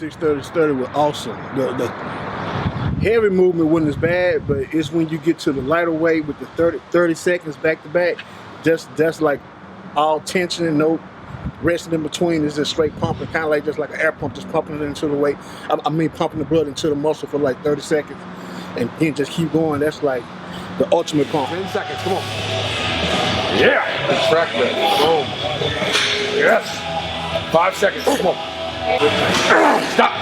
6:30 was awesome. The heavy movement wasn't as bad, but it's when you get to the lighter weight with the 30 seconds back to back, that's like all tension and no resting in between. It's just straight pumping, kind of like just like an air pump, just pumping it into the weight. I mean, pumping the blood into the muscle for like 30 seconds, and then just keep going. That's like the ultimate pump. 10 seconds, come on. Yeah, contract it. Boom. Yes. 5 seconds, come on. Stop.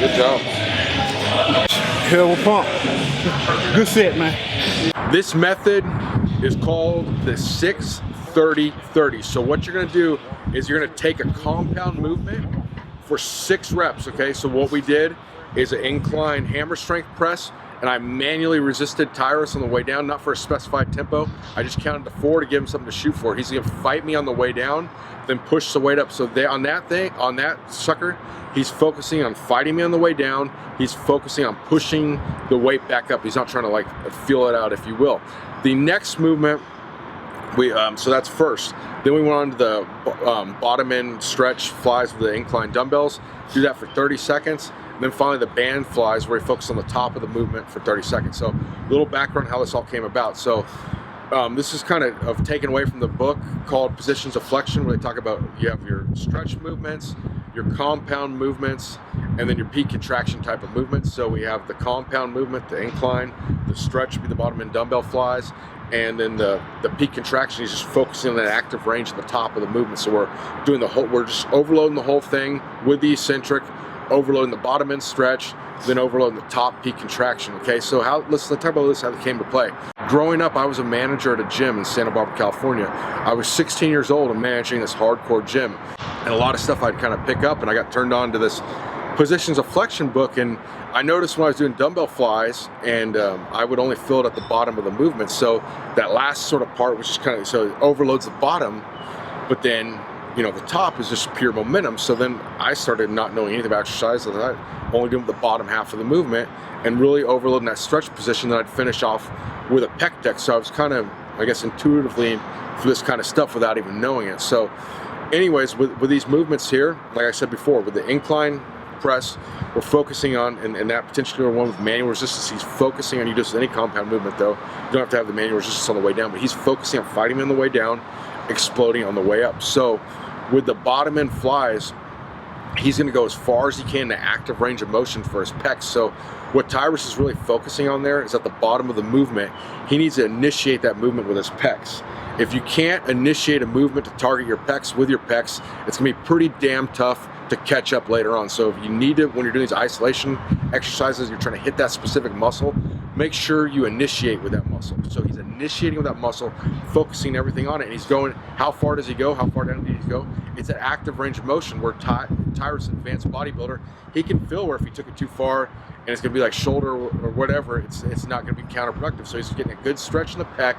Good job. Hell of a pump. Good set, man. This method is called the 6-30-30. So what you're gonna do is you're gonna take a compound movement for 6 reps, okay? So what we did is an incline hammer strength press, and I manually resisted Tyrus on the way down, not for a specified tempo. I just counted to 4 to give him something to shoot for. He's gonna fight me on the way down, then push the weight up. So on that sucker, he's focusing on fighting me on the way down. He's focusing on pushing the weight back up. He's not trying to like feel it out, if you will. The next movement, so that's first. Then we went on to the bottom end stretch flies with the incline dumbbells. Do that for 30 seconds. And then finally the band flies, where we focus on the top of the movement for 30 seconds. So a little background how this all came about. So this is kind of taken away from the book called Positions of Flexion, where they talk about you have your stretch movements, your compound movements, and then your peak contraction type of movements. So we have the compound movement, the incline, the stretch would be the bottom end dumbbell flies, and then the peak contraction is just focusing on that active range at the top of the movement. So we're just overloading the whole thing with the eccentric, overloading the bottom end stretch, then overloading the top peak contraction. Okay, so let's talk about this, how it came to play. Growing up, I was a manager at a gym in Santa Barbara, California. I was 16 years old and managing this hardcore gym, and a lot of stuff I'd kind of pick up, and I got turned on to this Positions of Flexion book, and I noticed when I was doing dumbbell flies, and I would only feel it at the bottom of the movement. So that last sort of part, which is kind of, so it overloads the bottom, but then the top is just pure momentum. So then I started not knowing anything about exercise, I only doing the bottom half of the movement and really overloading that stretch position. Then I'd finish off with a pec deck. So I was kind of, I guess, intuitively for this kind of stuff without even knowing it. So anyways, with these movements here, like I said before, with the incline press, we're focusing on, and that potentially one with manual resistance, he's focusing on, you just any compound movement though, you don't have to have the manual resistance on the way down, but he's focusing on fighting me on the way down, exploding on the way up. So with the bottom end flies, he's going to go as far as he can in the active range of motion for his pecs. So what Tyrus is really focusing on there is at the bottom of the movement, he needs to initiate that movement with his pecs. If you can't initiate a movement to target your pecs with your pecs, it's going to be pretty damn tough to catch up later on. So if you need to, when you're doing these isolation exercises, you're trying to hit that specific muscle, make sure you initiate with that muscle. So he's initiating with that muscle, focusing everything on it, and he's going, how far does he go? How far down does he go? It's an active range of motion where Tyrus, advanced bodybuilder, he can feel where if he took it too far and it's gonna be like shoulder or whatever, it's not gonna be counterproductive. So he's getting a good stretch in the pec,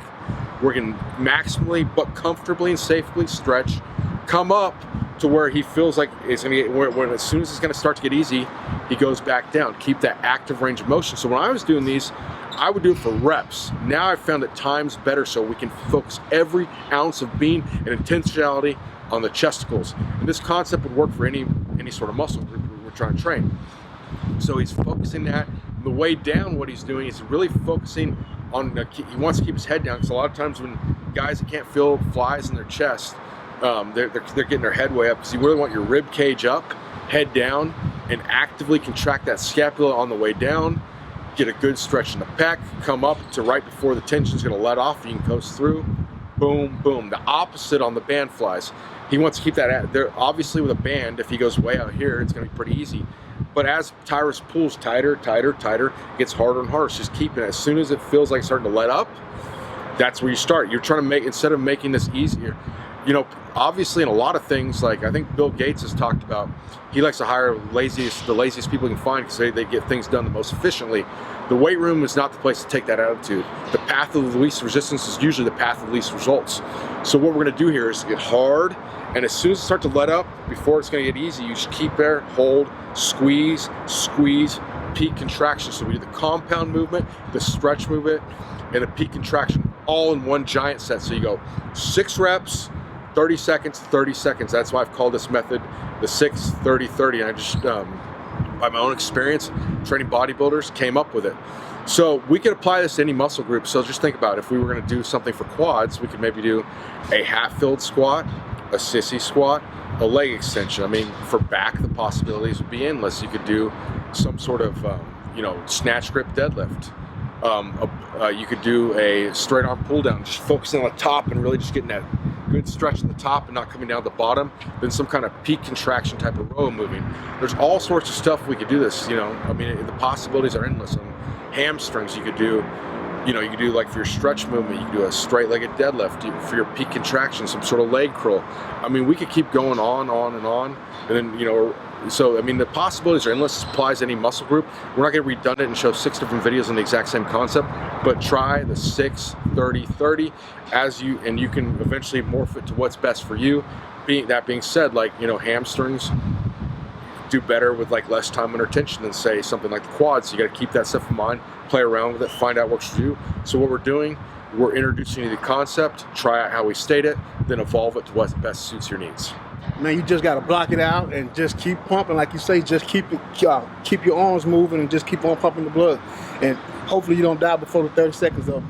working maximally but comfortably and safely stretch, come up to where he feels like it's gonna get, where as soon as it's gonna start to get easy, he goes back down. Keep that active range of motion. So when I was doing these, I would do it for reps. Now I've found that time's better, so we can focus every ounce of being and intentionality on the chesticles. And this concept would work for any sort of muscle group we're trying to train. So he's focusing that. The way down, what he's doing is really focusing on, he wants to keep his head down, because a lot of times when guys that can't feel flies in their chest, they're getting their head way up, because you really want your rib cage up, head down, and actively contract that scapula on the way down, get a good stretch in the pec, come up to right before the tension's gonna let off, you can coast through, boom, boom. The opposite on the band flies. He wants to keep that there. Obviously with a band, if he goes way out here, it's gonna be pretty easy. But as Tyrus pulls tighter, tighter, tighter, it gets harder and harder. It's just keeping it. As soon as it feels like it's starting to let up, that's where you start. You're trying to make, instead of making this easier, obviously in a lot of things, like I think Bill Gates has talked about, he likes to hire the laziest people he can find, because they get things done the most efficiently. The weight room is not the place to take that attitude. The path of the least resistance is usually the path of least results. So what we're gonna do here is get hard, and as soon as it starts to let up, before it's gonna get easy, you just keep there, hold, squeeze, squeeze, peak contraction. So we do the compound movement, the stretch movement, and the peak contraction all in one giant set. So you go 6 reps, 30 seconds, 30 seconds. That's why I've called this method the 6-30-30. And I just by my own experience, training bodybuilders, came up with it. So we could apply this to any muscle group. So just think about it. If we were going to do something for quads, we could maybe do a half-filled squat, a sissy squat, a leg extension. I mean, for back, the possibilities would be endless. You could do some sort of, snatch grip deadlift. You could do a straight arm pull down, just focusing on the top and really just getting that good stretch at the top and not coming down at the bottom. Then some kind of peak contraction type of row moving. There's all sorts of stuff we could do this. I mean, the possibilities are endless. On hamstrings, you could do like for your stretch movement, you could do a straight-legged deadlift. For your peak contraction, some sort of leg curl. I mean, we could keep going on and on. And then, so I mean, the possibilities are endless. This applies to any muscle group. We're not going to be redundant and show 6 different videos on the exact same concept, but try the 6-30-30 and you can eventually morph it to what's best for you. That being said, like, hamstrings do better with like less time under tension than say something like the quads. So you got to keep that stuff in mind, play around with it, find out what you do. So what we're doing, we're introducing you to the concept, try out how we state it, then evolve it to what best suits your needs. Man, you just got to block it out and just keep pumping. Like you say, just keep your arms moving and just keep on pumping the blood. And hopefully you don't die before the 30 seconds up.